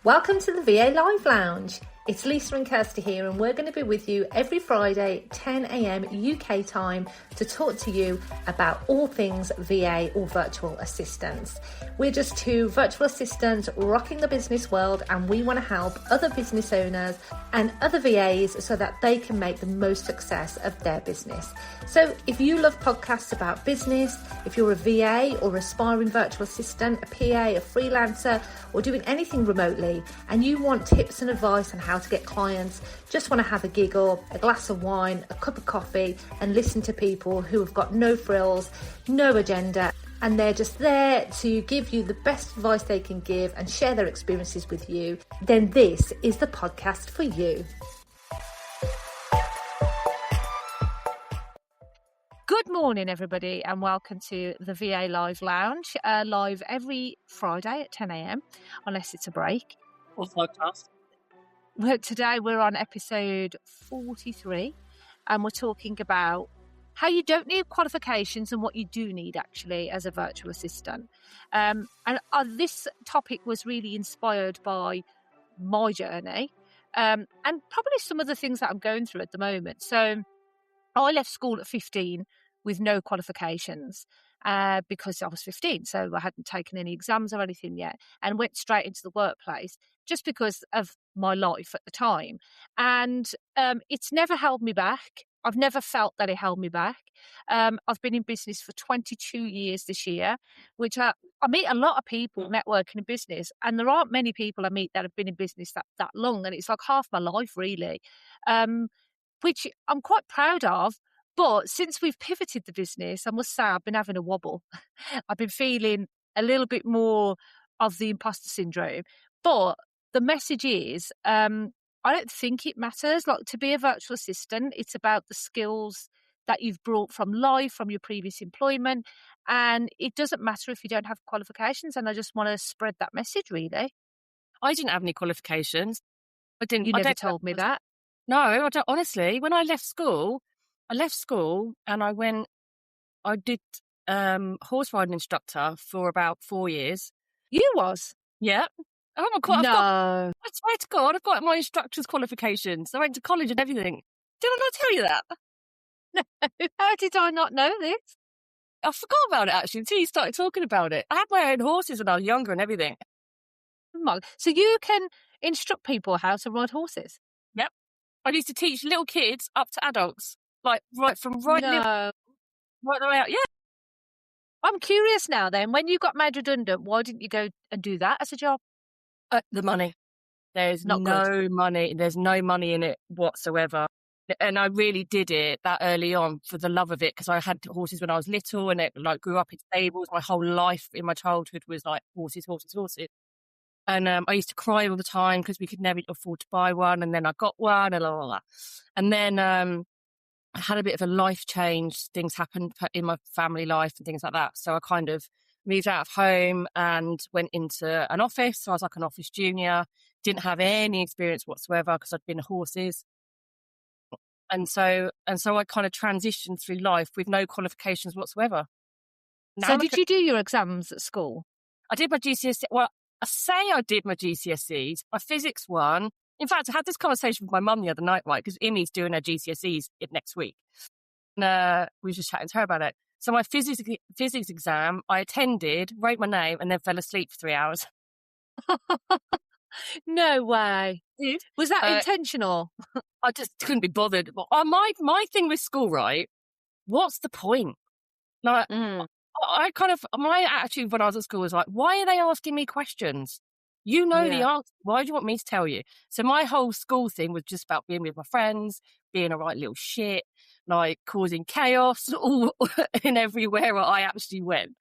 Welcome to the VA Live Lounge. It's Lisa and Kirsty here, and we're going to be with you every Friday, 10 a.m. UK time, to talk to you about all things VA or virtual assistants. We're just two virtual assistants rocking the business world, and we want to help other business owners and other VAs so that they can make the most success of their business. So if you love podcasts about business, if you're a VA or aspiring virtual assistant, a PA, a freelancer, or doing anything remotely, and you want tips and advice on how to get clients, just want to have a giggle, a glass of wine, a cup of coffee, and listen to people who have got no frills, no agenda, and they're just there to give you the best advice they can give and share their experiences with you, then this is the podcast for you. Good morning, everybody, and welcome to the VA Live Lounge, live every Friday at 10 a.m, unless it's a break. Or podcast. Today we're on episode 43, and we're talking about how you don't need qualifications and what you do need actually as a virtual assistant. And this topic was really inspired by my journey and probably some of the things that I'm going through at the moment. So I left school at 15 with no qualifications because I was 15, so I hadn't taken any exams or anything yet, and went straight into the workplace just because of my life at the time. And it's never held me back. I've never felt that it held me back. I've been in business for 22 years this year, which I meet a lot of people networking in business, and there aren't many people I meet that have been in business that long, and it's like half my life really, which I'm quite proud of. But since we've pivoted the business, I must say I've been having a wobble. I've been feeling a little bit more of the imposter syndrome. But the message is, I don't think it matters. Like, to be a virtual assistant, it's about the skills that you've brought from life, from your previous employment. And it doesn't matter if you don't have qualifications. And I just want to spread that message, really. I didn't have any qualifications. You never told me that. No, I don't. Honestly, when I left school and I did horse riding instructor for about 4 years. You was? Yeah. Oh my God. No. I swear to God, I've got my instructor's qualifications. I went to college and everything. Did I not tell you that? No. How did I not know this? I forgot about it actually until you started talking about it. I had my own horses when I was younger and everything. So you can instruct people how to ride horses? Yep. I used to teach little kids up to adults. Like right the way out. Yeah. I'm curious now then, when you got made redundant, why didn't you go and do that as a job? The money. There's no money. There's no money in it whatsoever. And I really did it that early on for the love of it, because I had horses when I was little, and it like grew up in stables. My whole life in my childhood was like horses. And I used to cry all the time because we could never afford to buy one. And then I got one and blah, blah, blah. And then I had a bit of a life change. Things happened in my family life and things like that. So I kind of moved out of home and went into an office. So I was like an office junior, didn't have any experience whatsoever because I'd been horses. And so I kind of transitioned through life with no qualifications whatsoever. So did you do your exams at school? I did my GCSE. Well, I say I did my GCSEs. My physics one. In fact, I had this conversation with my mum the other night, right? Because Imi's doing her GCSEs next week. And we were just chatting to her about it. So my physics exam, I attended, wrote my name, and then fell asleep for 3 hours. No way. Was that intentional? I just couldn't be bothered. My thing with school, right? What's the point? Like, my attitude when I was at school was like, why are they asking me questions? You know the answer. Why do you want me to tell you? So my whole school thing was just about being with my friends, being a right little shit, like causing chaos all in everywhere I actually went.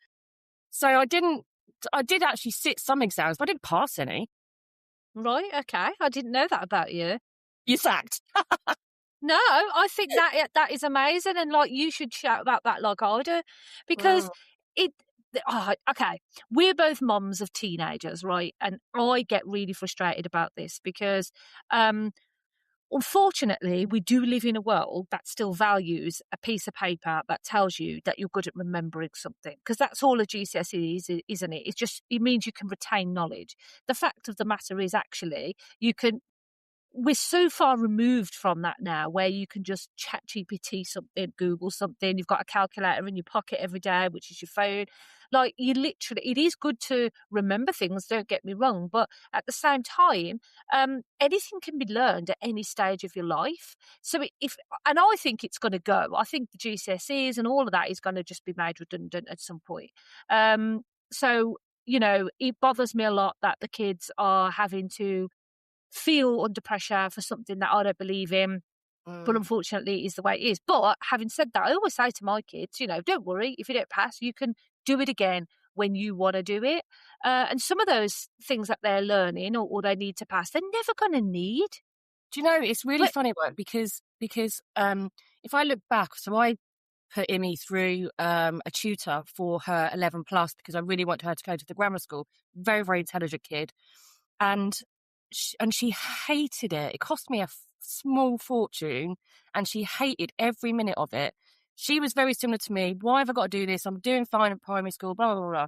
So I did actually sit some exams, but I didn't pass any. Right, okay. I didn't know that about you. You're sacked. No, I think that is amazing, and like you should shout about that like I do, because okay, we're both mums of teenagers, right? And I get really frustrated about this because Unfortunately, we do live in a world that still values a piece of paper that tells you that you're good at remembering something, because that's all a GCSE is, isn't it? It means you can retain knowledge. The fact of the matter is, actually, we're so far removed from that now, where you can just chat GPT something, Google something. You've got a calculator in your pocket every day, which is your phone. Like, it is good to remember things, don't get me wrong. But at the same time, anything can be learned at any stage of your life. So and I think it's going to go. I think the GCSEs and all of that is going to just be made redundant at some point. So, it bothers me a lot that the kids are having to feel under pressure for something that I don't believe in. But unfortunately, it is the way it is. But having said that, I always say to my kids, don't worry. If you don't pass, you can do it again when you want to do it. And some of those things that they're learning or they need to pass, they're never going to need. Do you know, it's really funny work because if I look back, so I put Imi through a tutor for her 11 plus because I really wanted her to go to the grammar school. Very, very intelligent kid. And she hated it. It cost me a small fortune and she hated every minute of it. She was very similar to me. Why have I got to do this? I'm doing fine at primary school, blah, blah, blah.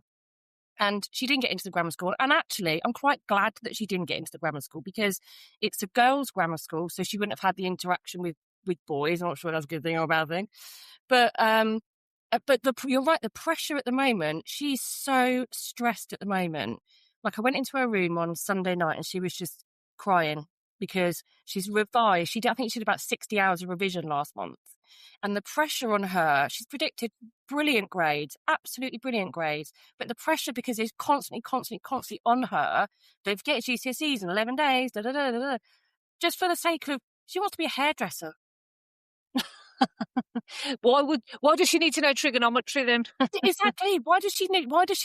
And she didn't get into the grammar school. And actually, I'm quite glad that she didn't get into the grammar school because it's a girls' grammar school. So she wouldn't have had the interaction with boys. I'm not sure that's a good thing or a bad thing. But you're right. The pressure at the moment, she's so stressed at the moment. Like, I went into her room on Sunday night and she was just crying because she's revised. I think she did about 60 hours of revision last month. And the pressure on her, she's predicted brilliant grades, absolutely brilliant grades. But the pressure, because it's constantly on her, don't forget GCSEs in 11 days, just for the sake of, she wants to be a hairdresser. Why does she need to know trigonometry then? Exactly. Why does she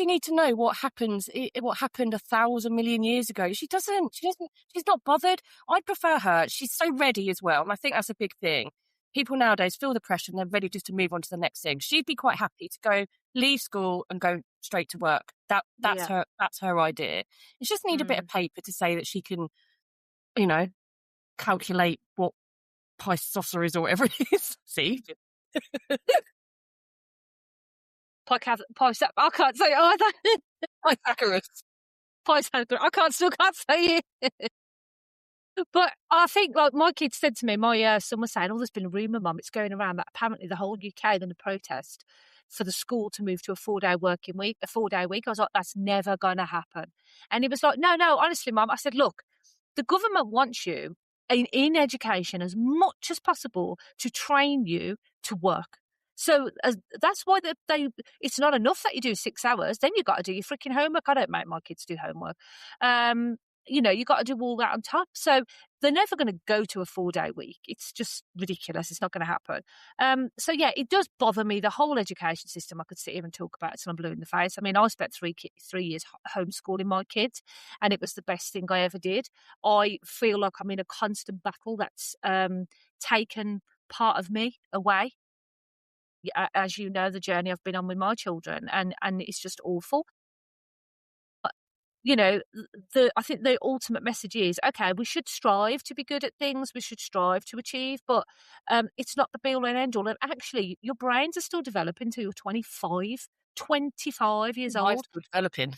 need to know what happened 1,000 million years ago? She doesn't. She's not bothered. I prefer her. She's so ready as well. And I think that's a big thing. People nowadays feel the pressure and they're ready just to move on to the next thing. She'd be quite happy to leave school and go straight to work. That's her idea. She just need a bit of paper to say that she can, calculate what pi saucer is or whatever it is. See? I can't say either. Pythagoras. I still can't say it. But I think, like, my kids said to me, my son was saying, there's been a rumour, Mum, it's going around that apparently the whole UK are going to protest for the school to move to a 4-day week. I was like, that's never going to happen. And he was like, no, honestly, Mum. I said, look, the government wants you in education as much as possible to train you to work. So that's why it's not enough that you do 6 hours. Then you've got to do your freaking homework. I don't make my kids do homework. You got to do all that on top. So they're never going to go to a 4-day week. It's just ridiculous. It's not going to happen. So yeah, it does bother me, the whole education system. I could sit here and talk about it till I'm blue in the face. I mean, I spent 3 years homeschooling my kids, and it was the best thing I ever did. I feel like I'm in a constant battle that's taken part of me away. As you know, the journey I've been on with my children, and it's just awful. I think the ultimate message is, okay, we should strive to be good at things. We should strive to achieve, but it's not the be all and end all. And actually, your brains are still developing until you're 25 years old. Mine's still developing.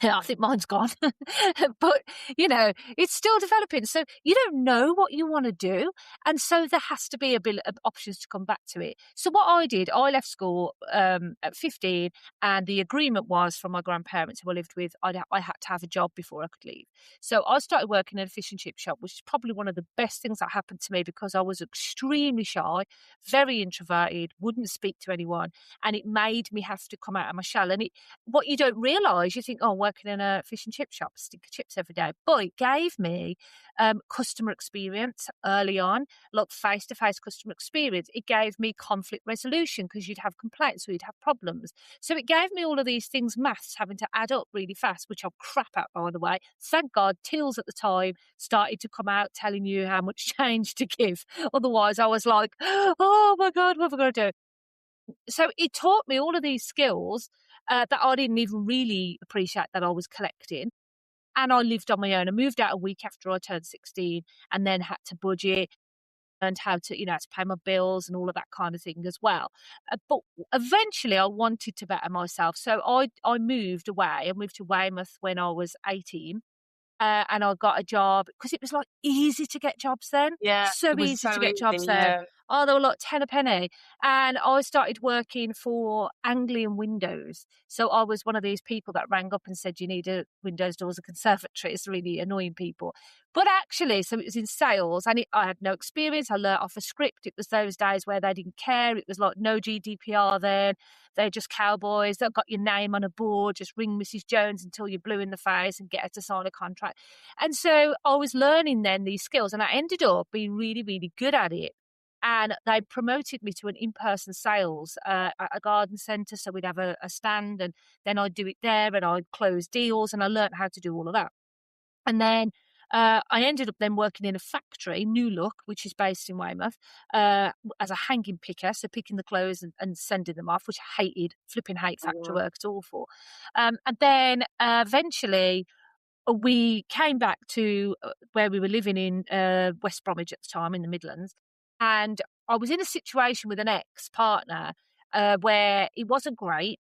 I think mine's gone. But, it's still developing. So you don't know what you want to do. And so there has to be a bit of options to come back to it. So what I did, I left school at 15, and the agreement was from my grandparents who I lived with, I had to have a job before I could leave. So I started working in a fish and chip shop, which is probably one of the best things that happened to me because I was extremely shy, very introverted, wouldn't speak to anyone. And it made me have to come out of my shell. And what you don't realise, you think, working in a fish and chip shop, stick of chips every day. But it gave me customer experience early on, like face-to-face customer experience. It gave me conflict resolution because you'd have complaints or you'd have problems. So it gave me all of these things, maths having to add up really fast, which I'm crap at, by the way. Thank God tills at the time started to come out telling you how much change to give. Otherwise, I was like, oh my God, what have I got to do? So it taught me all of these skills that I didn't even really appreciate that I was collecting. and I lived on my own. I moved out a week after I turned 16 and then had to budget, learned how to, to pay my bills and all of that kind of thing as well. But eventually I wanted to better myself. So I moved away. I moved to Weymouth when I was 18. And I got a job because it was like easy to get jobs then. Yeah, So it was easy to so get jobs easy, then. yeah. Oh, they were like 10 a penny. And I started working for Anglian Windows. So I was one of these people that rang up and said, you need a windows, doors, a conservatory. It's really annoying people. But actually, so it was in sales and I had no experience. I learnt off a script. It was those days where they didn't care. It was like no GDPR then. They're just cowboys. They've got your name on a board. Just ring Mrs. Jones until you're blue in the face and get her to sign a contract. And so I was learning then these skills and I ended up being really, really good at it. And they promoted me to an in-person sales at a garden centre. So we'd have a stand and then I'd do it there and I'd close deals and I learned how to do all of that. And then I ended up then working in a factory, New Look, which is based in Weymouth, as a hanging picker, so picking the clothes and sending them off, which I hated, flipping hate factory work, it's awful. And then eventually we came back to where we were living in West Bromwich at the time in the Midlands. And I was in a situation with an ex-partner where it wasn't great,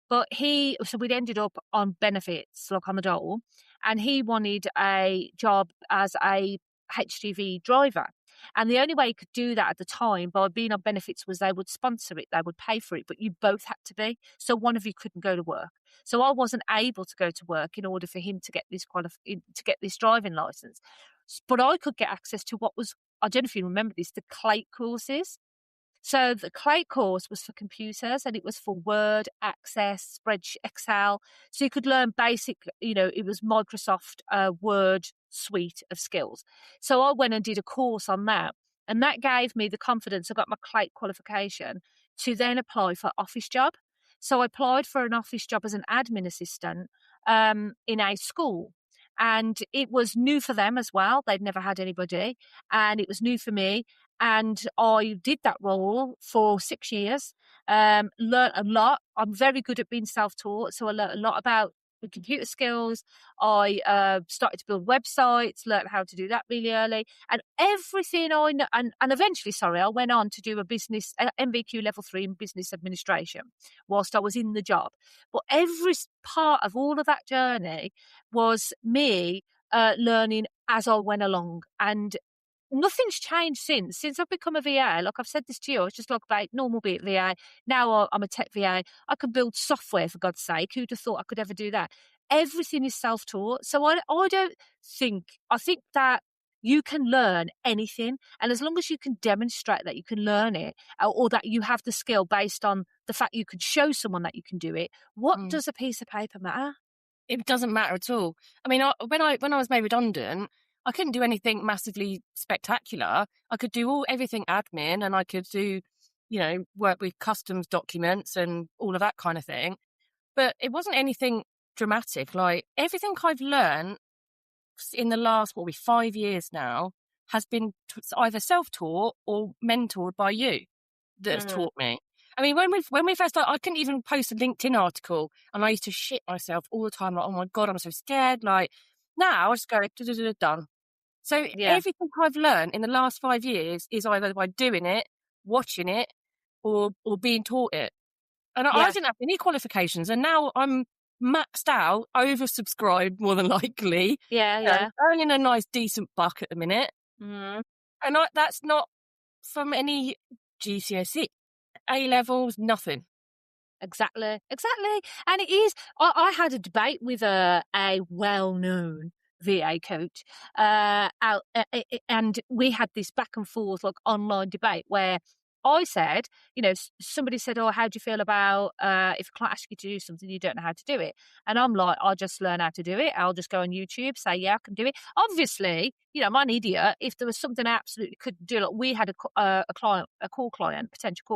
but so we'd ended up on benefits, like on the dole, and he wanted a job as a HGV driver. And the only way he could do that at the time by being on benefits was they would sponsor it, they would pay for it, but you both had to be. So one of you couldn't go to work. So I wasn't able to go to work in order for him to get this driving license. But I could get access to what was, I don't know if you remember this, the CLATE courses. So the CLATE course was for computers and it was for Word, Access, Spreadsheet, Excel. So you could learn basic, it was Microsoft Word suite of skills. So I went and did a course on that. And that gave me the confidence. I got my CLATE qualification to then apply for office job. So I applied for an office job as an admin assistant in a school. And it was new for them as well. They'd never had anybody. And it was new for me. And I did that role for 6 years, learned a lot. I'm very good at being self-taught, so I learned a lot about the computer skills. I started to build websites, learned how to do that really early. And everything I know, and eventually, I went on to do a MVQ level 3 in business administration whilst I was in the job. But every part of all of that journey was me learning as I went along. And nothing's changed since I've become a VA. Like I've said this to you, I was just like a normal VA. Now I'm a tech VA. I can build software, for God's sake. Who'd have thought I could ever do that? Everything is self-taught. So I think that you can learn anything. And as long as you can demonstrate that you can learn it or that you have the skill based on the fact you could show someone that you can do it, what does a piece of paper matter? It doesn't matter at all. I mean, when I was made redundant, I couldn't do anything massively spectacular. I could do everything admin and I could do, work with customs documents and all of that kind of thing. But it wasn't anything dramatic. Like everything I've learned in the last, 5 years now has been either self-taught or mentored by you that has taught me. I mean, when we first started, I couldn't even post a LinkedIn article and I used to shit myself all the time. Like, oh my God, I'm so scared. Like now I just go, done. So everything I've learned in the last 5 years is either by doing it, watching it, or being taught it. And I didn't have any qualifications, and now I'm maxed out, oversubscribed more than likely. Earning a nice decent buck at the minute. And that's not from any GCSE, A levels, nothing. Exactly. And it is, I had a debate with a well-known VA coach, and we had this back and forth, like online debate where I said, somebody said, oh, how do you feel about if a client asks you to do something, you don't know how to do it? And I'm like, I'll just learn how to do it. I'll just go on YouTube, say, yeah, I can do it. Obviously, I'm an idiot. If there was something I absolutely couldn't do, like we had a potential call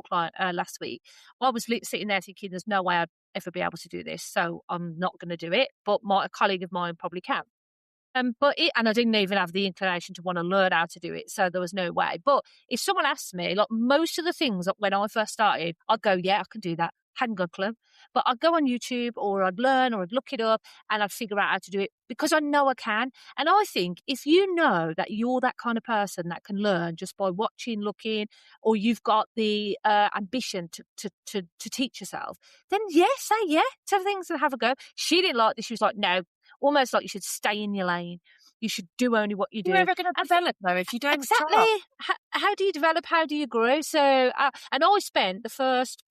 client last week. I was sitting there thinking, there's no way I'd ever be able to do this, so I'm not going to do it. But a colleague of mine probably can. And I didn't even have the inclination to want to learn how to do it, so there was no way. But if someone asked me, like most of the things when I first started, I'd go, yeah, I can do that. Hadn't got a clue. but I'd go on YouTube or I'd learn or I'd look it up and I'd figure out how to do it because I know I can. And I think if you know that you're that kind of person that can learn just by watching, looking, or you've got the ambition to teach yourself, then say yeah to things and have a go. She didn't like this. She was like, no, almost like you should stay in your lane. You should do only what you do. You're never going to develop though if you don't. Exactly. How do you develop? How do you grow? So, and I spent the first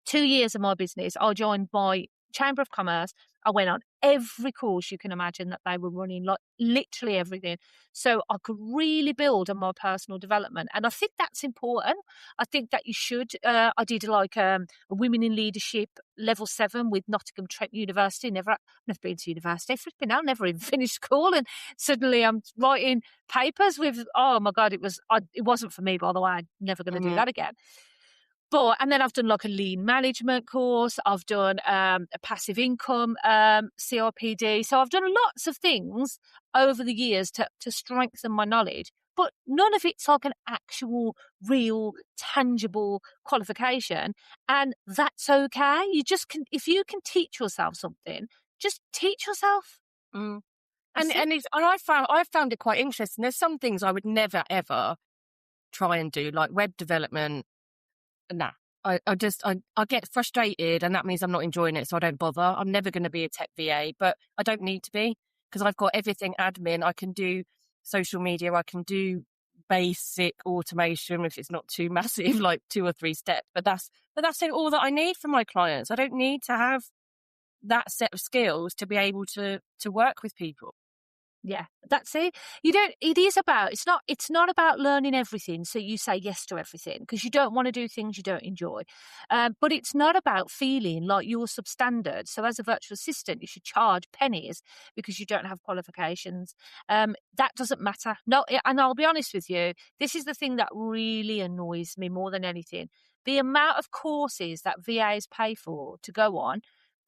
2 years of my business, I joined my Chamber of Commerce. I went on every course you can imagine that they were running, like literally everything. So I could really build on my personal development. And I think that's important. I think that you should. I did like a Women in Leadership Level 7 with Nottingham Trent University. I've never been to university. I've never even finished school. And suddenly I'm writing papers with, oh my God, it wasn't for me, by the way. I'm never going to do that again. And then I've done like a lean management course. I've done a passive income CRPD. So I've done lots of things over the years to strengthen my knowledge. But none of it's like an actual, real, tangible qualification. And that's okay. You just can, if you can teach yourself something, just teach yourself. And I found it quite interesting. There's some things I would never, ever try and do, like web development. Nah, I get frustrated and that means I'm not enjoying it, so I don't bother. I'm never going to be a tech VA, but I don't need to be because I've got everything admin. I can do social media. I can do basic automation if it's not too massive, like 2 or 3 steps. But that's all that I need from my clients. I don't need to have that set of skills to be able to work with people. Yeah, that's it. It's not about learning everything. So you say yes to everything because you don't want to do things you don't enjoy. But it's not about feeling like you're substandard. So as a virtual assistant, you should charge pennies because you don't have qualifications. That doesn't matter. No, and I'll be honest with you. This is the thing that really annoys me more than anything. The amount of courses that VAs pay for to go on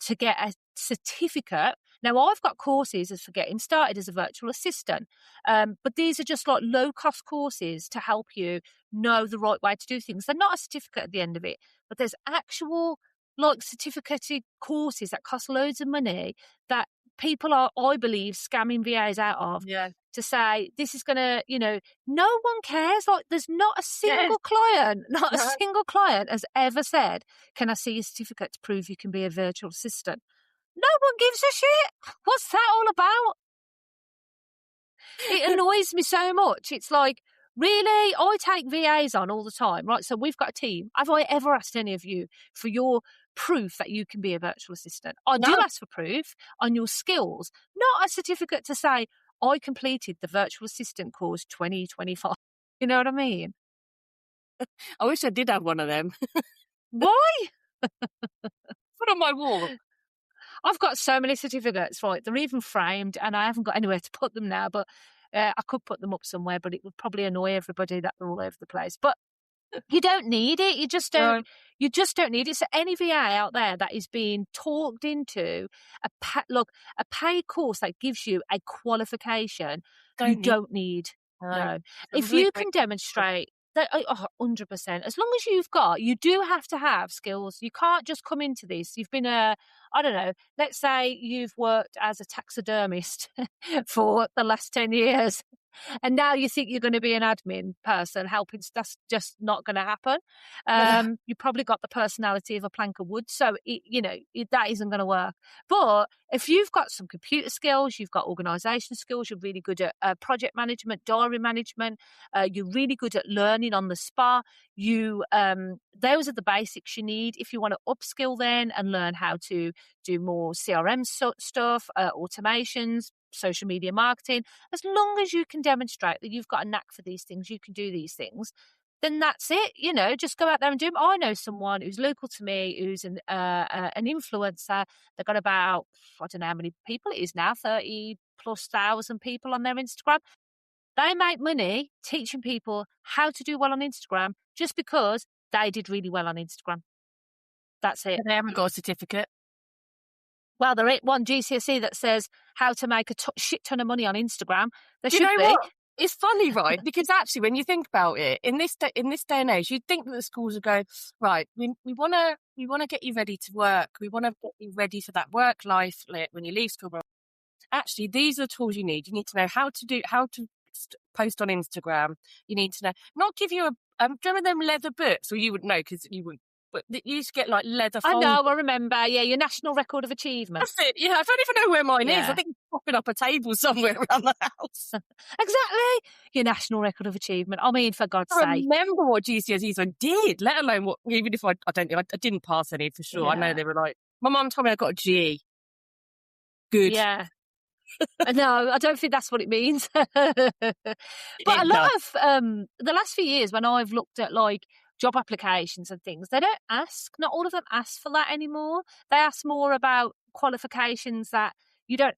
to get a certificate. Now, I've got courses for getting started as a virtual assistant, but these are just like low-cost courses to help you know the right way to do things. They're not a certificate at the end of it, but there's actual like certificated courses that cost loads of money that people are, I believe, scamming VAs out of. Yeah. To say this is going to, no one cares. Like there's not a single client, a single client has ever said, can I see your certificate to prove you can be a virtual assistant? No one gives a shit. What's that all about? It annoys me so much. It's like, really? I take VAs on all the time, right? So we've got a team. Have I ever asked any of you for your proof that you can be a virtual assistant? I do ask for proof on your skills, not a certificate to say, I completed the virtual assistant course 2025. You know what I mean? I wish I did have one of them. Why? Put on my wall. I've got so many certificates, right? They're even framed and I haven't got anywhere to put them now, but I could put them up somewhere, but it would probably annoy everybody that they're all over the place. But you don't need it. You just don't. You just don't need it. So any VA out there that is being talked into a paid course that gives you a qualification, you don't need. No. If you can demonstrate that, 100%. As long as you do have to have skills. You can't just come into this. You've been I don't know, let's say you've worked as a taxidermist for the last 10 years. And now you think you're going to be an admin person helping. That's just not going to happen. You probably got the personality of a plank of wood. So, that isn't going to work. But if you've got some computer skills, you've got organisation skills, you're really good at project management, diary management, you're really good at learning on the spot. Those are the basics you need. If you want to upskill then and learn how to do more CRM stuff, automations, social media marketing, as long as you can demonstrate that you've got a knack for these things, you can do these things, then that's it. Just go out there and do them. I know someone who's local to me who's an influencer. They've got about, I don't know how many people it is now, 30,000+ people on their Instagram. They make money teaching people how to do well on Instagram just because they did really well on Instagram. That's it. And they haven't got a certificate. Well, there ain't one GCSE that says how to make a shit ton of money on Instagram. There Do should you know be. what? It's funny, right? Because actually, when you think about it, in this day and age, you'd think that the schools would go, right, we want to get you ready to work. We want to get you ready for that work life when you leave school. Actually, these are the tools you need. You need to know how to post on Instagram. You need to know, not give you do you remember them leather books? Well, you would know because you wouldn't. But you used to get like leather folders. I know, I remember. Yeah, your National Record of Achievement. That's it. Yeah, I don't even know where mine is. I think it's popping up a table somewhere around the house. Exactly. Your National Record of Achievement. I mean, for God's sake. I remember what GCSEs I did, let alone what, even if I didn't pass any for sure. Yeah. I know they were like, my mum told me I got a G. Good. Yeah. No, I don't think that's what it means. But a lot of the last few years, when I've looked at like job applications and things, they don't ask. Not all of them ask for that anymore. They ask more about qualifications that you don't,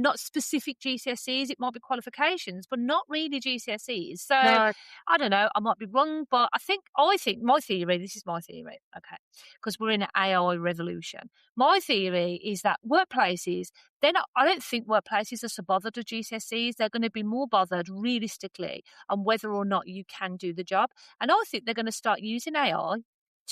not specific GCSEs. It might be qualifications, but not really GCSEs. So no. I don't know. I might be wrong, but I think my theory. This is my theory, okay? Because we're in an AI revolution. My theory is that workplaces, I don't think workplaces are so bothered with GCSEs. They're going to be more bothered, realistically, on whether or not you can do the job. And I think they're going to start using AI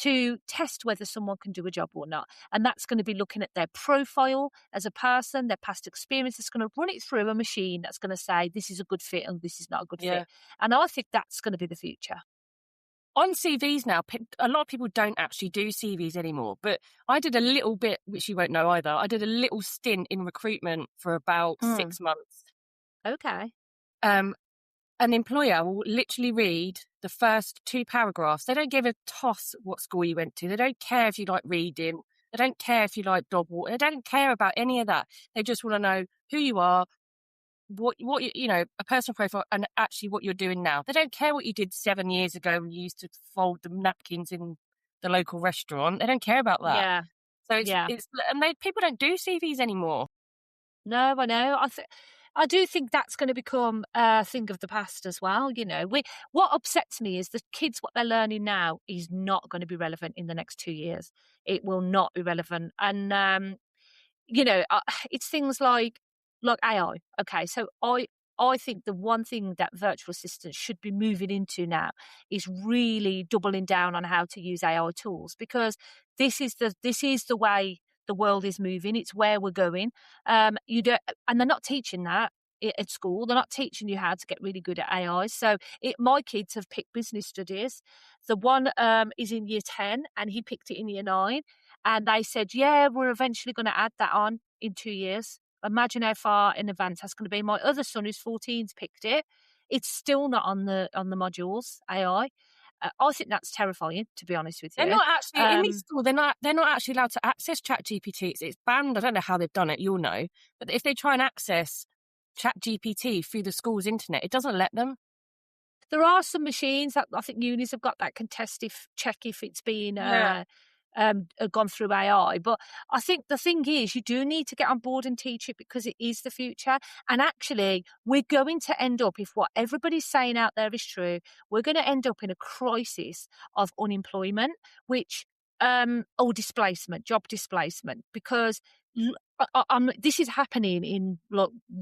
to test whether someone can do a job or not. And that's going to be looking at their profile as a person, their past experience. It's going to run it through a machine that's going to say, this is a good fit and this is not a good fit. And I think that's going to be the future. On CVs now, a lot of people don't actually do CVs anymore, but I did a little bit, which you won't know either. I did a little stint in recruitment for about 6 months. Okay. An employer will literally read the first 2 paragraphs. They don't give a toss what school you went to. They don't care if you like reading. They don't care if you like dog walking. They don't care about any of that. They just want to know who you are, what a personal profile, and actually what you're doing now. They don't care what you did 7 years ago when you used to fold the napkins in the local restaurant. They don't care about that. Yeah. So people don't do CVs anymore. No, I know. I do think that's going to become a thing of the past as well. What upsets me is the kids, what they're learning now is not going to be relevant in the next 2 years. It will not be relevant. And, it's things like AI. Okay, so I think the one thing that virtual assistants should be moving into now is really doubling down on how to use AI tools, because this is the way the world is moving. It's where we're going. And they're not teaching that at school. They're not teaching you how to get really good at AI. So my kids have picked business studies. The one is in year 10 and he picked it in year 9. And they said, yeah, we're eventually going to add that on in 2 years. Imagine how far in advance that's going to be. My other son, who's 14's picked it. It's still not on the modules, AI. I think that's terrifying, to be honest with you. They're not actually in these schools. They're not actually allowed to access ChatGPT. It's banned. I don't know how they've done it. You'll know. But if they try and access ChatGPT through the school's internet, it doesn't let them. There are some machines that I think unis have got that can check if it's been gone through AI. But I think the thing is, you do need to get on board and teach it, because it is the future. And actually, we're going to end up, if what everybody's saying out there is true, we're going to end up in a crisis of unemployment, or displacement, job displacement, because this is happening in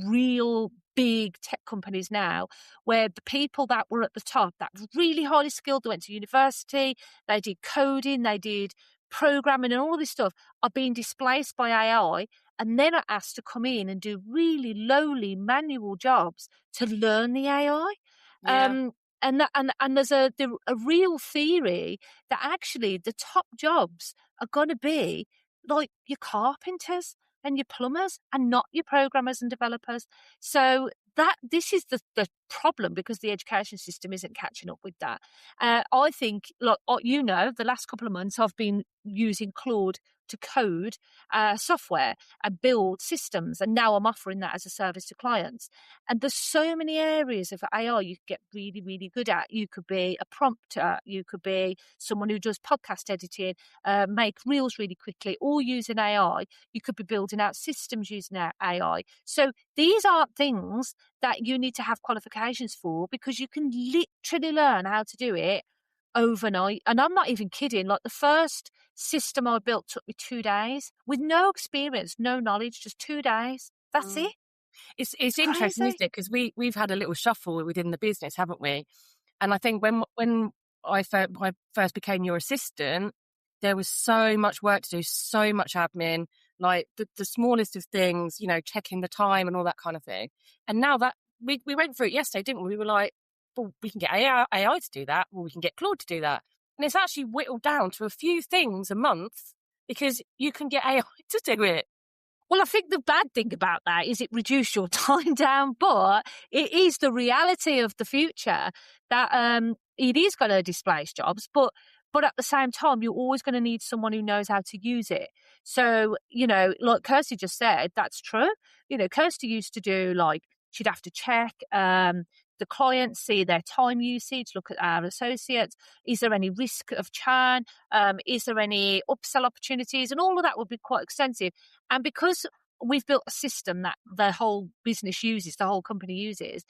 real big tech companies now, where the people that were at the top, that really highly skilled, they went to university, they did coding, they did programming and all this stuff, are being displaced by AI, and then are asked to come in and do really lowly manual jobs to learn the AI. Yeah. And there's a real theory that actually the top jobs are going to be like your carpenters and your plumbers, and not your programmers and developers. So this is the problem, because the education system isn't catching up with that. I think, the last couple of months I've been using Claude to code software and build systems, and now I'm offering that as a service to clients. And there's so many areas of AI you could get really, really good at. You could be a prompter, you could be someone who does podcast editing, make reels really quickly, all using AI. You could be building out systems using AI. So these aren't things that you need to have qualifications for, because you can literally learn how to do it overnight. And I'm not even kidding. Like, the first system I built took me 2 days with no experience, no knowledge, just 2 days. That's it. It's It's interesting, crazy. isn't it? Because we've had a little shuffle within the business, haven't we? And I think when I first became your assistant, there was so much work to do, so much admin, like the smallest of things, checking the time and all that kind of thing. And now that we went through it yesterday, didn't we? We were like, well, we can get AI to do that. Well, we can get Claude to do that. And it's actually whittled down to a few things a month because you can get AI to do it. Well, I think the bad thing about that is it reduced your time down, but it is the reality of the future that it is going to displace jobs, but at the same time, you're always going to need someone who knows how to use it. So, like Kirsty just said, that's true. Kirsty used to do she'd have to check the clients, see their time usage, look at our associates. Is there any risk of churn? Is there any upsell opportunities? And all of that would be quite extensive. And because we've built a system that the whole business uses, the whole company uses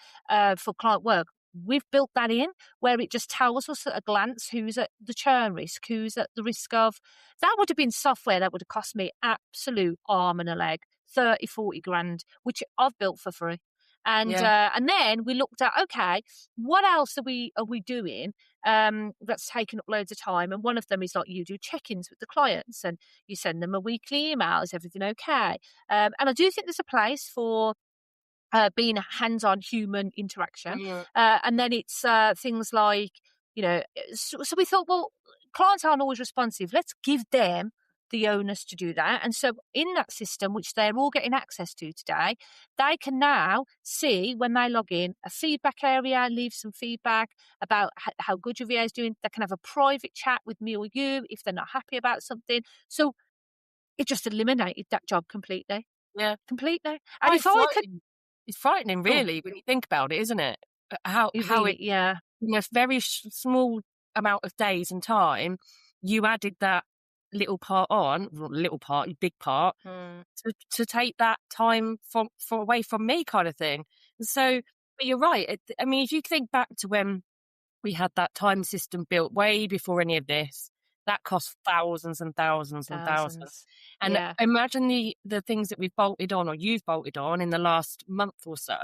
for client work, we've built that in where it just tells us at a glance who's at the churn risk, who's at the risk of. That would have been software that would have cost me absolute arm and a leg, 30, 40 grand, which I've built for free. And then we looked at, okay, what else are we doing that's taking up loads of time? And one of them is like you do check-ins with the clients and you send them a weekly email. Is everything okay? And I do think there's a place for being a hands-on human interaction. And then it's things like, so we thought, well, clients aren't always responsive. Let's give them the onus to do that. And so in that system, which they're all getting access to today, they can now see when they log in a feedback area, leave some feedback about how good your VA is doing. They can have a private chat with me or you if they're not happy about something. So it just eliminated that job completely. Yeah. Completely. And if I could... It's frightening, really, when you think about it, isn't it? How it yeah, in a very small amount of days and time, you added that little part on, big part, to take that time from away from me, kind of thing. And so, but you're right. I mean, if you think back to when we had that time system built way before any of this, that cost thousands and thousands and thousands. And imagine the things that we've bolted on, or you've bolted on in the last month or so.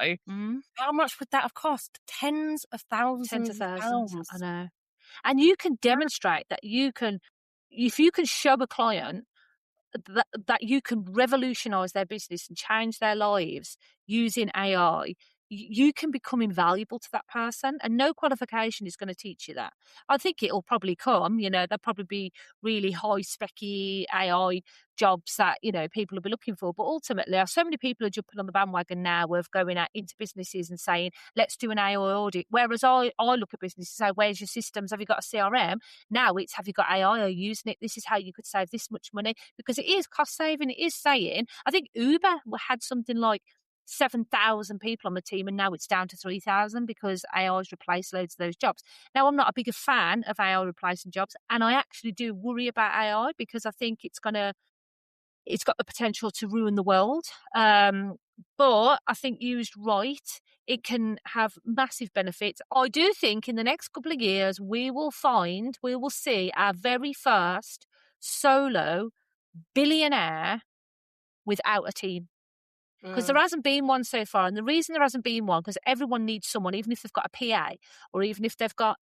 How much would that have cost? Tens of thousands of pounds. I know. And you can demonstrate that if you can show a client that you can revolutionize their business and change their lives using AI, you can become invaluable to that person, and no qualification is going to teach you that. I think it'll probably come, there'll probably be really high specky AI jobs that, people will be looking for. But ultimately, so many people are jumping on the bandwagon now of going out into businesses and saying, let's do an AI audit. Whereas I look at businesses and say, where's your systems? Have you got a CRM? Now it's, have you got AI? Are you using it? This is how you could save this much money, because it is cost saving. It is saying, I think Uber had something like 7,000 people on the team, and now it's down to 3,000 because AI has replaced loads of those jobs. Now, I'm not a bigger fan of AI replacing jobs, and I actually do worry about AI because I think it's got the potential to ruin the world. But I think used right, it can have massive benefits. I do think in the next couple of years, we will see our very first solo billionaire without a team. Because there hasn't been one so far. And the reason there hasn't been one, because everyone needs someone, even if they've got a PA, or even if they've got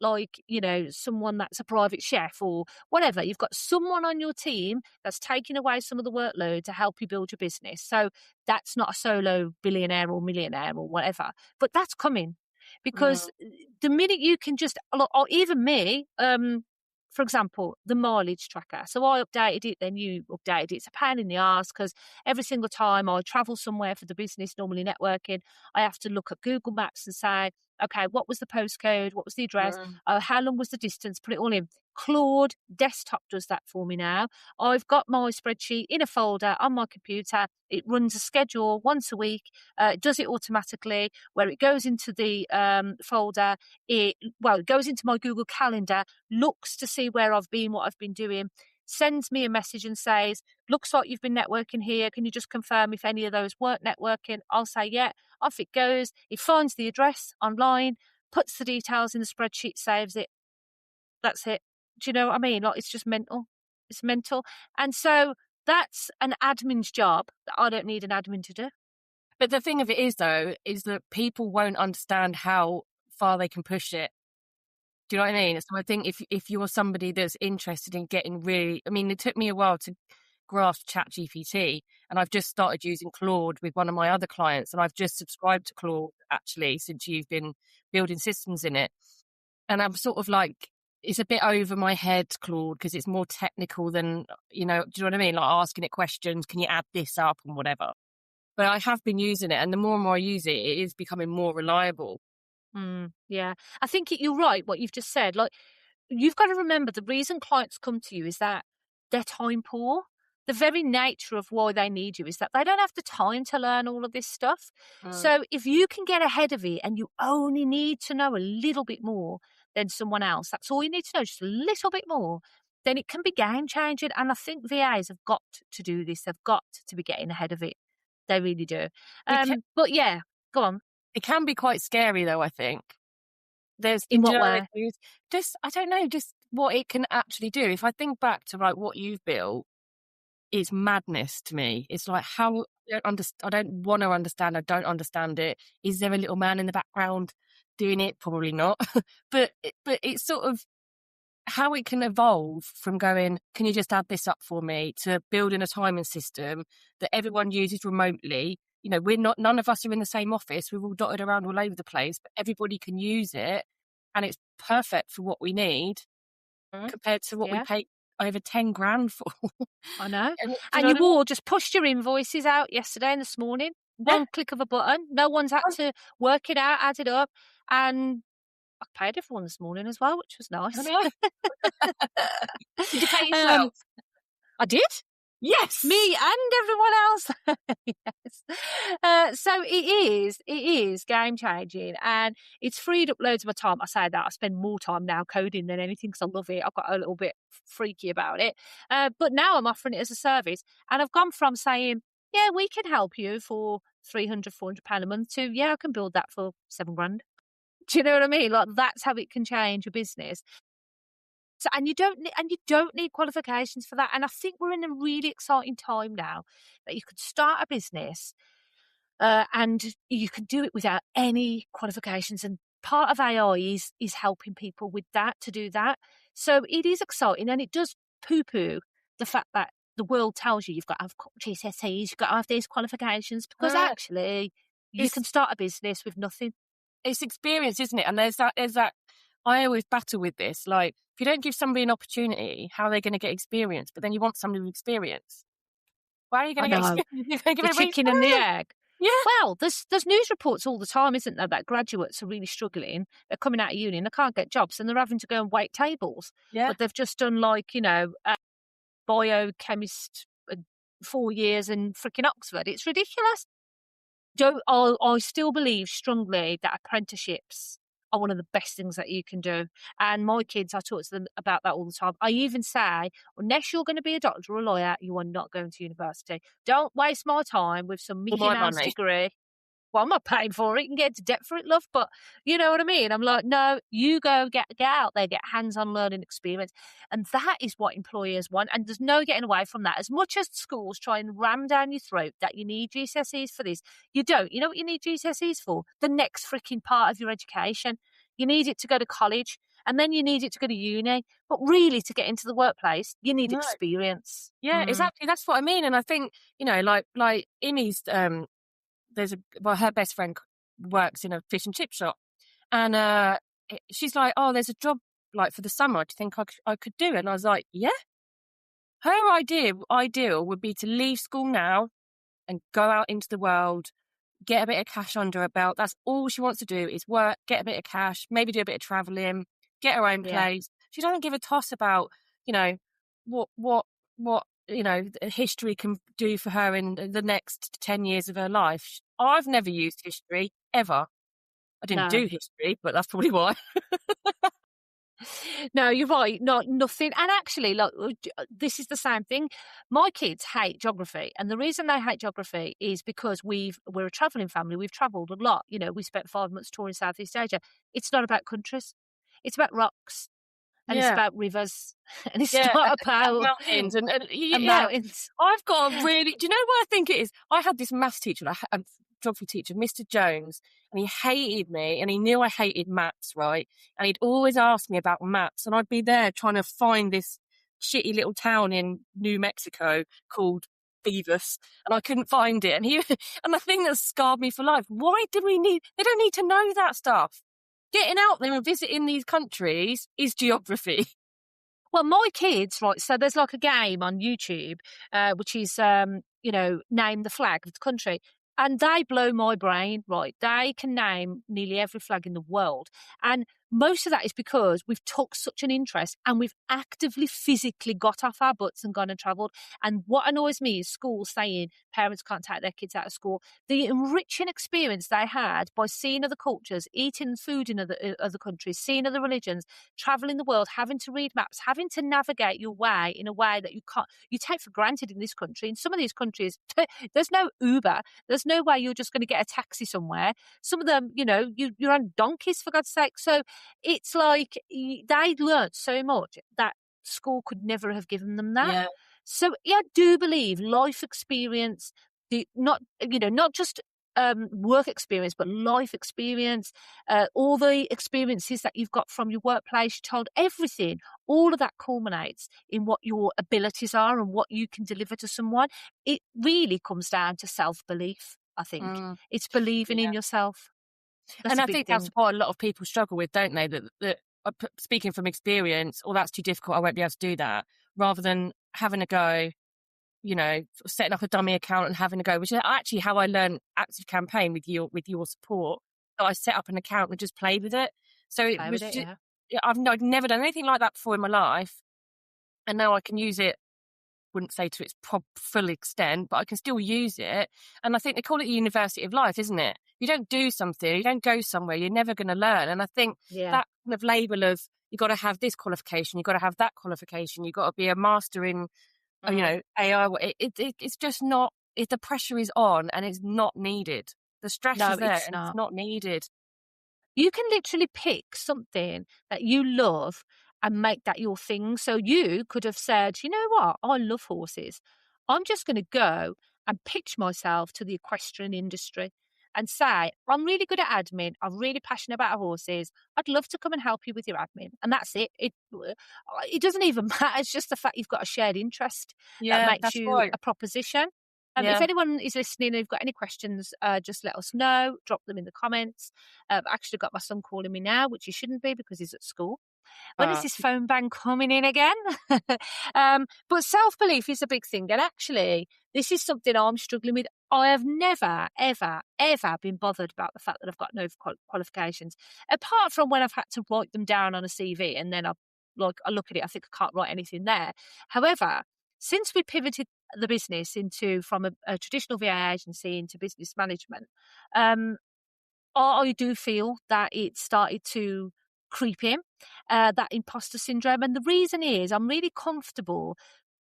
someone that's a private chef or whatever. You've got someone on your team that's taking away some of the workload to help you build your business. So that's not a solo billionaire or millionaire or whatever. But that's coming. Because the minute you can just, or even me, for example, the mileage tracker. So I updated it, then you updated it. It's a pain in the arse because every single time I travel somewhere for the business, normally networking, I have to look at Google Maps and say, okay, what was the postcode? What was the address? How long was the distance? Put it all in. Claude Desktop does that for me now. I've got my spreadsheet in a folder on my computer. It runs a schedule once a week. It does it automatically, where it goes into the folder. It goes into my Google Calendar, looks to see where I've been, what I've been doing, sends me a message and says, looks like you've been networking here. Can you just confirm if any of those work networking? I'll say, yeah, off it goes. It finds the address online, puts the details in the spreadsheet, saves it. That's it. Do you know what I mean? Like, it's just mental. It's mental. And so that's an admin's job that I don't need an admin to do. But the thing of it is, though, is that people won't understand how far they can push it. Do you know what I mean? So I think if you're somebody that's interested in getting really, I mean, it took me a while to grasp ChatGPT, and I've just started using Claude with one of my other clients, and I've just subscribed to Claude actually since you've been building systems in it. And I'm sort of like, it's a bit over my head, Claude, because it's more technical than, do you know what I mean? Like asking it questions, can you add this up and whatever. But I have been using it, and the more and more I use it, it is becoming more reliable. Yeah, I think you're right, what you've just said. Like, you've got to remember the reason clients come to you is that they're time poor. The very nature of why they need you is that they don't have the time to learn all of this stuff. So if you can get ahead of it and you only need to know a little bit more than someone else, that's all you need to know, just a little bit more, then it can be game changing. And I think VAs have got to do this. They've got to be getting ahead of it. They really do. But yeah, go on. It can be quite scary, though, I think. In what way? Just, I don't know, just what it can actually do. If I think back to like what you've built, it's madness to me. It's like, how I don't want to understand. I don't understand it. Is there a little man in the background doing it? Probably not. but it's sort of how it can evolve from going, can you just add this up for me, to building a timing system that everyone uses remotely. None of us are in the same office. We're all dotted around all over the place, but everybody can use it, and it's perfect for what we need compared to what we pay over 10 grand for. I know. And you all just pushed your invoices out yesterday and this morning. One click of a button. No one's had to work it out, add it up. And I paid everyone this morning as well, which was nice. I know. Did you pay yourself? I did. Yes, me and everyone else. Yes. So it is game changing, and it's freed up loads of my time. I say that I spend more time now coding than anything because I love it. I've got a little bit freaky about it, but now I'm offering it as a service, and I've gone from saying, yeah, we can help you for £300-400 a month to, yeah, I can build that for £7,000. Do you know what I mean? Like, that's how it can change a business. So, and you don't need qualifications for that. And I think we're in a really exciting time now that you could start a business and you can do it without any qualifications. And part of AI is helping people with that, to do that. So it is exciting, and it does poo-poo the fact that the world tells you you've got to have GCSEs, you've got to have these qualifications, because actually you can start a business with nothing. It's experience, isn't it? And there's that. I always battle with this. Like, if you don't give somebody an opportunity, how are they going to get experience? But then you want somebody with experience. Why are you going to get experience? The chicken and the egg. Yeah. Well, there's news reports all the time, isn't there, that graduates are really struggling. They're coming out of uni and they can't get jobs, and they're having to go and wait tables. Yeah. But they've just done biochemist 4 years in freaking Oxford. It's ridiculous. I still believe strongly that apprenticeships are one of the best things that you can do. And my kids, I talk to them about that all the time. I even say, unless you're going to be a doctor or a lawyer, you are not going to university. Don't waste my time with some Mickey Mouse degree. Well, I'm not paying for it. You can get into debt for it, love. But you know what I mean? I'm like, no, you go get out there, get hands-on learning experience. And that is what employers want. And there's no getting away from that. As much as schools try and ram down your throat that you need GCSEs for this, you don't. You know what you need GCSEs for? The next freaking part of your education. You need it to go to college, and then you need it to go to uni. But really, to get into the workplace, you need experience. Yeah, exactly. That's what I mean. And I think, like Imi's... her best friend works in a fish and chip shop, and she's like, oh, there's a job like for the summer. Do you think I could do it? And I was like, yeah. Her ideal would be to leave school now and go out into the world, get a bit of cash under her belt. That's all she wants to do, is work, get a bit of cash, maybe do a bit of traveling, get her own place. She doesn't give a toss about, what history can do for her in the next 10 years of her life. I've never used history, ever. I didn't do history, but that's probably why. No, you're right. Nothing. And actually, this is the same thing. My kids hate geography. And the reason they hate geography is because we're a travelling family. We've travelled a lot. We spent 5 months touring Southeast Asia. It's not about countries. It's about rocks. And it's about rivers, and it's not about mountains and mountains. I've got a really. Do you know what I think it is? I had this maths teacher. geography teacher, Mr. Jones, and he hated me, and he knew I hated maths, right? And he'd always ask me about maths, and I'd be there trying to find this shitty little town in New Mexico called Beavis, and I couldn't find it. And and the thing that scarred me for life, why do they don't need to know that stuff. Getting out there and visiting these countries is geography. Well, my kids, right, so there's like a game on YouTube, which is, name the flag of the country. And they blow my brain, right? They can name nearly every flag in the world. And most of that is because we've took such an interest and we've actively, physically got off our butts and gone and travelled. And what annoys me is schools saying parents can't take their kids out of school. The enriching experience they had by seeing other cultures, eating food in other countries, seeing other religions, traveling the world, having to read maps, having to navigate your way in a way that you take for granted in this country. In some of these countries, there's no Uber. There's no way you're just going to get a taxi somewhere. Some of them, you're on donkeys, for God's sake. So it's like they learned so much that school could never have given them that. Yeah. So I do believe life experience, not just work experience, but life experience, all the experiences that you've got from your workplace, your child, everything, all of that culminates in what your abilities are and what you can deliver to someone. It really comes down to self-belief, I think. It's believing in yourself. And I think that's what a lot of people struggle with, don't they? That speaking from experience, that's too difficult, I won't be able to do that. Rather than having a go, setting up a dummy account and having a go, which is actually how I learned Active Campaign with your support. So I set up an account and just played with it. So I've never done anything like that before in my life, and now I can use it. Wouldn't say to its full extent, but I can still use it. And I think they call it the university of life, isn't it? You don't do something, you don't go somewhere, you're never going to learn. And I think that kind of label of you got to have this qualification, you got to have that qualification, you got to be a master in, AI. It's just not. The pressure is on, and it's not needed. The stress is there, and it's not needed. You can literally pick something that you love and make that your thing. So you could have said, you know what, I love horses. I'm just going to go and pitch myself to the equestrian industry and say, I'm really good at admin. I'm really passionate about horses. I'd love to come and help you with your admin. And that's it. It doesn't even matter. It's just the fact you've got a shared interest that makes you a proposition. If anyone is listening and you've got any questions, just let us know. Drop them in the comments. I've actually got my son calling me now, which he shouldn't be because he's at school. When is this phone bang coming in again? But self-belief is a big thing. And actually, this is something I'm struggling with. I have never, ever, ever been bothered about the fact that I've got no qualifications, apart from when I've had to write them down on a CV. And then I look at it, I think I can't write anything there. However, since we pivoted the business from a traditional VA agency into business management, I do feel that it started to creep in, that imposter syndrome. And the reason is I'm really comfortable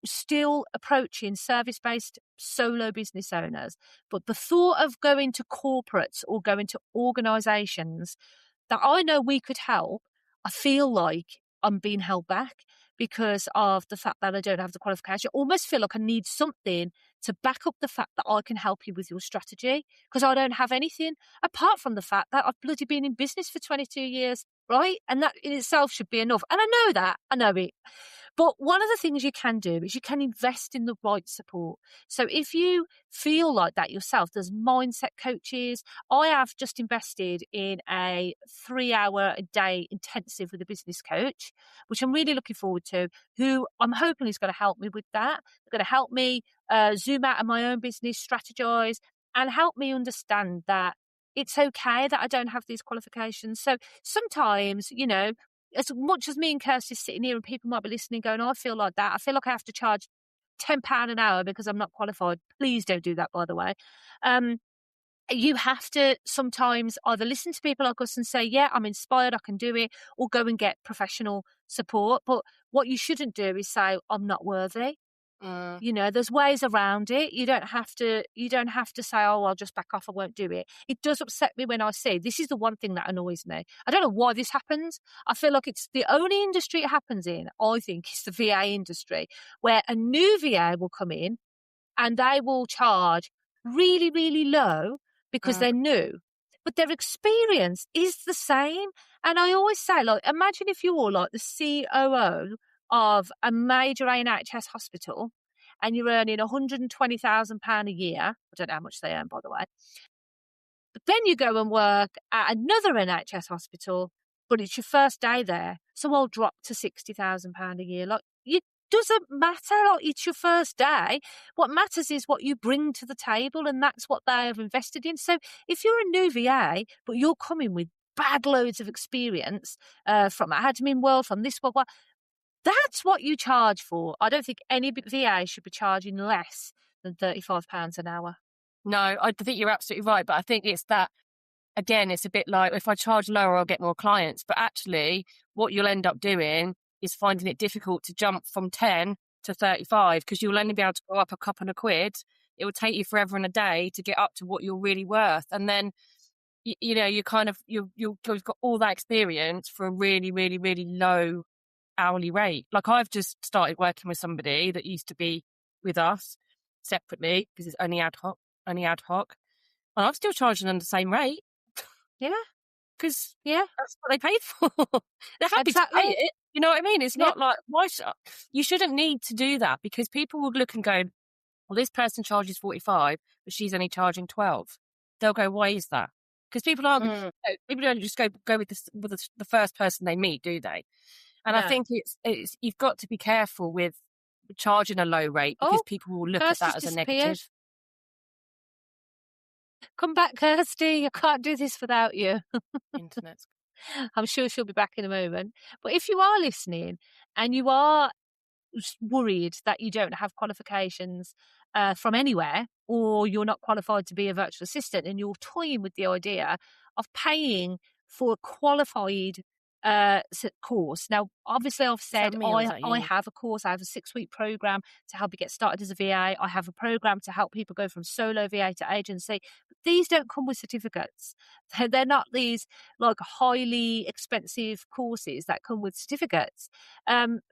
still approaching service-based solo business owners. But the thought of going to corporates or going to organisations that I know we could help, I feel like I'm being held back because of the fact that I don't have the qualification. I almost feel like I need something to back up the fact that I can help you with your strategy, because I don't have anything apart from the fact that I've bloody been in business for 22 years, right? And that in itself should be enough. And I know that, I know it. But one of the things you can do is you can invest in the right support. So if you feel like that yourself, there's mindset coaches. I have just invested in a 3-hour-a-day intensive with a business coach, which I'm really looking forward to, who I'm hoping is going to help me with that. They're going to help me zoom out of my own business, strategize, and help me understand that it's okay that I don't have these qualifications. So sometimes, as much as me and Kirsty's sitting here and people might be listening going, I feel like that. I feel like I have to charge £10 an hour because I'm not qualified. Please don't do that, by the way. You have to sometimes either listen to people like us and say, yeah, I'm inspired, I can do it, or go and get professional support. But what you shouldn't do is say, I'm not worthy. There's ways around it. You don't have to say, oh, I'll just back off, I won't do it. It does upset me when I see, this is the one thing that annoys me. I don't know why this happens. I feel like it's the only industry it happens in, I think, is the VA industry, where a new VA will come in and they will charge really, really low because they're new, but their experience is the same. And I always say, like, imagine if you're like the COO of a major NHS hospital and you're earning £120,000 a year. I don't know how much they earn, by the way. But then you go and work at another NHS hospital, but it's your first day there. So I'll drop to £60,000 a year. Like, it doesn't matter. Like, it's your first day. What matters is what you bring to the table, and that's what they have invested in. So if you're a new VA, but you're coming with bag loads of experience from admin world, from this world, that's what you charge for. I don't think any VA should be charging less than £35 an hour. No, I think you're absolutely right. But I think it's that, again, it's a bit like if I charge lower, I'll get more clients. But actually, what you'll end up doing is finding it difficult to jump from 10 to 35 because you'll only be able to go up a couple of quid. It will take you forever and a day to get up to what you're really worth. And then, you know, you've got all that experience for a really, really, really low hourly rate. Like, I've just started working with somebody that used to be with us separately because it's only ad hoc. And I'm still charging them the same rate. Yeah. Because that's what they paid for. They're happy to pay it. You know what I mean? It's not like, you shouldn't need to do that because people will look and go, well, this person charges 45, but she's only charging 12. They'll go, why is that? Because people people don't just go with the first person they meet, do they? And I think it's you've got to be careful with charging a low rate because people will look at that as a negative. Come back, Kirsty. I can't do this without you. Internet. I'm sure she'll be back in a moment. But if you are listening and you are worried that you don't have qualifications from anywhere, or you're not qualified to be a virtual assistant and you're toying with the idea of paying for a qualified course. Now, obviously, I've said I have a course. I have a 6-week program to help you get started as a VA. I have a program to help people go from solo VA to agency. But these don't come with certificates. They're not these like highly expensive courses that come with certificates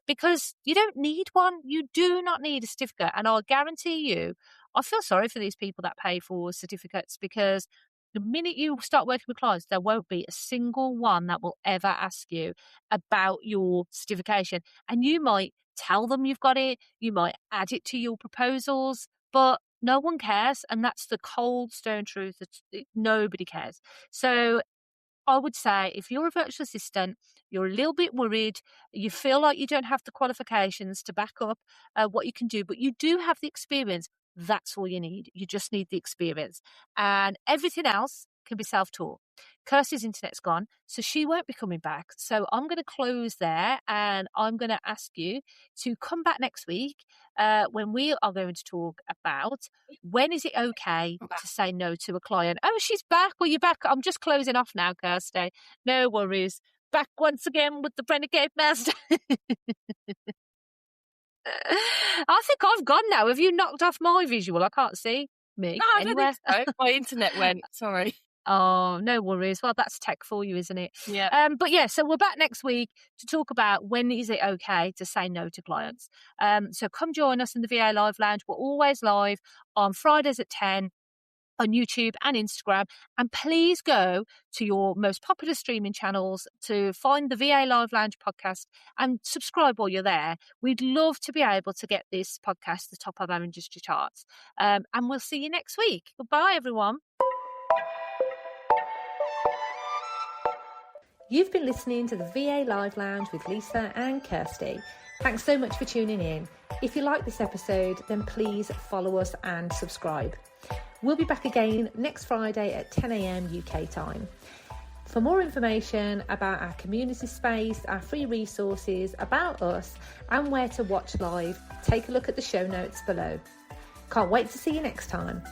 because you don't need one. You do not need a certificate. And I'll guarantee you, I feel sorry for these people that pay for certificates because the minute you start working with clients, there won't be a single one that will ever ask you about your certification. And you might tell them you've got it, you might add it to your proposals, but no one cares. And that's the cold stone truth. Nobody cares. So I would say if you're a virtual assistant, you're a little bit worried, you feel like you don't have the qualifications to back up what you can do, but you do have the experience. That's all you need. You just need the experience. And everything else can be self-taught. Kirsty's internet's gone, so she won't be coming back. So I'm going to close there and I'm going to ask you to come back next week when we are going to talk about when is it okay to say no to a client. Oh, she's back. Well, you're back. I'm just closing off now, Kirsty. No worries. Back once again with the Renegade Master. I think I've gone now. Have you knocked off my visual? I can't see me. No, I don't think so. My internet went. Sorry. Oh, no worries. Well, that's tech for you, isn't it? Yeah. But yeah, so we're back next week to talk about when is it okay to say no to clients. So come join us in the VA Live Lounge. We're always live on Fridays at 10. On YouTube and Instagram, and please go to your most popular streaming channels to find the VA Live Lounge podcast and subscribe while you're there. We'd love to be able to get this podcast to the top of our industry charts. And we'll see you next week. Goodbye, everyone. You've been listening to the VA Live Lounge with Lisa and Kirsty. Thanks so much for tuning in. If you like this episode, then please follow us and subscribe. We'll be back again next Friday at 10 a.m. UK time. For more information about our community space, our free resources, about us, and where to watch live, take a look at the show notes below. Can't wait to see you next time.